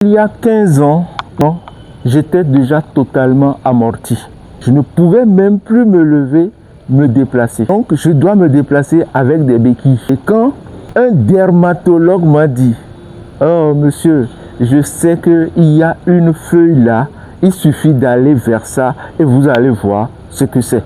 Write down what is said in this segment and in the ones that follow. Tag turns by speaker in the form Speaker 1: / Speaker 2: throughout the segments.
Speaker 1: Il y a 15 ans, j'étais déjà totalement amorti. Je ne pouvais même plus me lever, me déplacer. Donc, je dois me déplacer avec des béquilles. Et quand un dermatologue m'a dit « Oh, monsieur, je sais qu'il y a une feuille là, il suffit d'aller vers ça et vous allez voir ce que c'est. »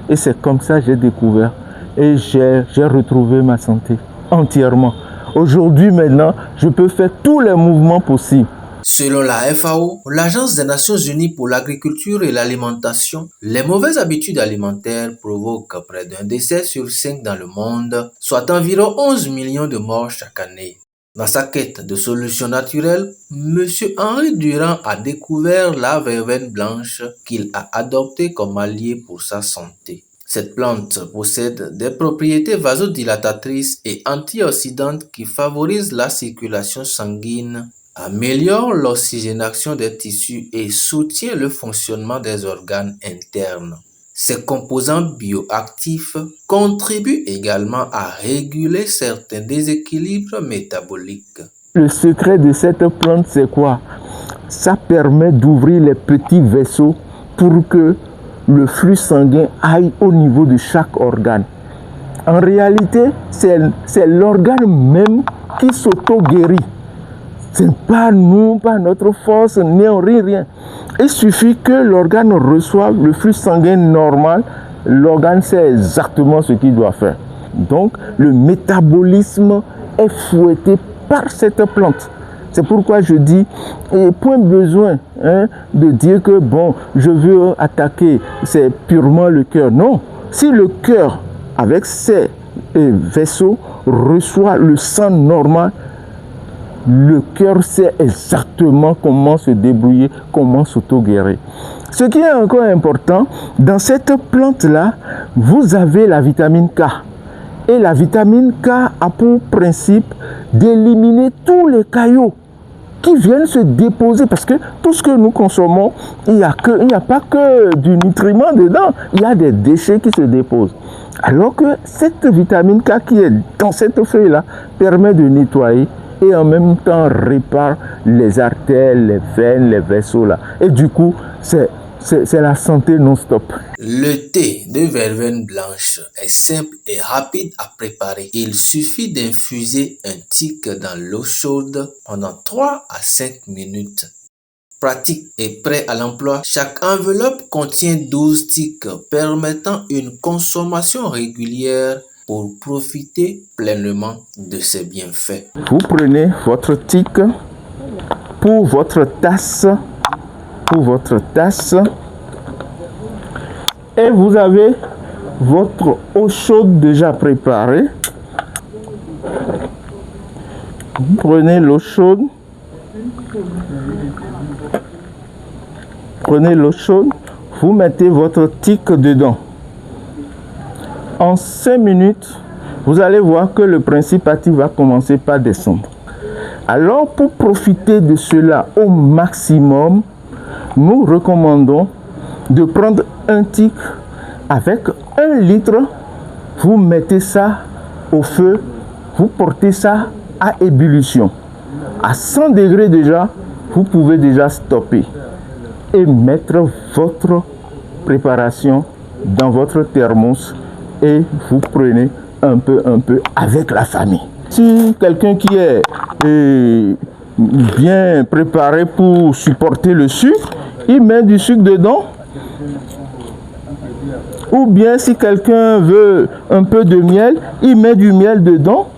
Speaker 1: Et c'est comme ça que j'ai découvert et j'ai retrouvé ma santé entièrement. Aujourd'hui, maintenant, je peux faire tous les mouvements possibles.
Speaker 2: Selon la FAO, l'Agence des Nations Unies pour l'agriculture et l'alimentation, les mauvaises habitudes alimentaires provoquent près d'un décès sur 5 dans le monde, soit environ 11 millions de morts chaque année. Dans sa quête de solutions naturelles, M. Henri Durand a découvert la verveine blanche qu'il a adoptée comme allié pour sa santé. Cette plante possède des propriétés vasodilatatrices et antioxydantes qui favorisent la circulation sanguine, améliore l'oxygénation des tissus et soutient le fonctionnement des organes internes. Ces composants bioactifs contribuent également à réguler certains déséquilibres métaboliques.
Speaker 1: Le secret de cette plante, c'est quoi? Ça permet d'ouvrir les petits vaisseaux pour que le flux sanguin aille au niveau de chaque organe. En réalité, c'est l'organe même qui s'auto-guérit. Ce n'est pas nous, pas notre force, ni rien. Il suffit que l'organe reçoive le flux sanguin normal, l'organe sait exactement ce qu'il doit faire. Donc, le métabolisme est fouetté par cette plante. C'est pourquoi je dis, point besoin de dire que bon, je veux attaquer, c'est purement le cœur. Non, si le cœur, avec ses vaisseaux, reçoit le sang normal, le cœur sait exactement comment se débrouiller, comment s'auto-guérir. Ce qui est encore important, dans cette plante-là, vous avez la vitamine K. Et la vitamine K a pour principe d'éliminer tous les caillots qui viennent se déposer. Parce que tout ce que nous consommons, il n'y a pas que du nutriment dedans, il y a des déchets qui se déposent. Alors que cette vitamine K qui est dans cette feuille-là permet de nettoyer et en même temps répare les artères, les veines, les vaisseaux là. Et du coup, c'est la santé non-stop.
Speaker 2: Le thé de verveine blanche est simple et rapide à préparer. Il suffit d'infuser un tic dans l'eau chaude pendant 3 à 5 minutes. Pratique et prêt à l'emploi, chaque enveloppe contient 12 tics permettant une consommation régulière pour profiter pleinement de ses bienfaits.
Speaker 1: Vous prenez votre tic pour votre tasse, et vous avez votre eau chaude déjà préparée. Vous prenez l'eau chaude, vous mettez votre tic dedans. En 5 minutes, vous allez voir que le principe actif va commencer par descendre. Alors, pour profiter de cela au maximum, nous recommandons de prendre un tic avec 1 litre, vous mettez ça au feu, vous portez ça à ébullition. À 100 degrés déjà, vous pouvez déjà stopper et mettre votre préparation dans votre thermos et vous prenez un peu avec la famille. Si quelqu'un qui est bien préparé pour supporter le sucre, il met du sucre dedans. Ou bien si quelqu'un veut un peu de miel, il met du miel dedans.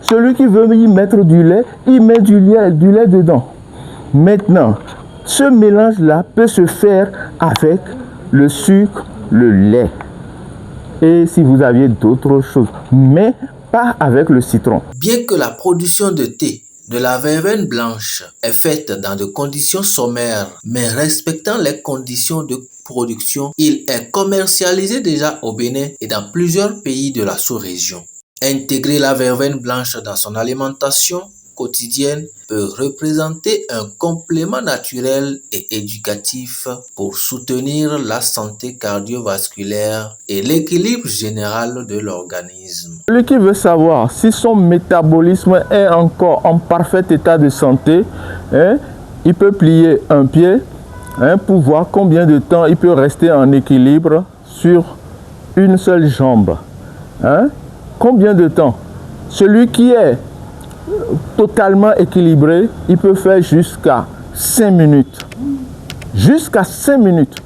Speaker 1: Celui qui veut y mettre du lait, il met du lait dedans. Maintenant, ce mélange-là peut se faire avec le sucre, le lait. Et si vous aviez d'autres choses, mais pas avec le citron.
Speaker 2: Bien que la production de thé de la verveine blanche est faite dans de conditions sommaires, mais respectant les conditions de production, il est commercialisé déjà au Bénin et dans plusieurs pays de la sous-région. Intégrer la verveine blanche dans son alimentation quotidienne peut représenter un complément naturel et éducatif pour soutenir la santé cardiovasculaire et l'équilibre général de l'organisme.
Speaker 1: Celui qui veut savoir si son métabolisme est encore en parfait état de santé, il peut plier un pied pour voir combien de temps il peut rester en équilibre sur une seule jambe. Combien de temps? Celui qui est totalement équilibré, il peut faire jusqu'à 5 minutes. Jusqu'à 5 minutes.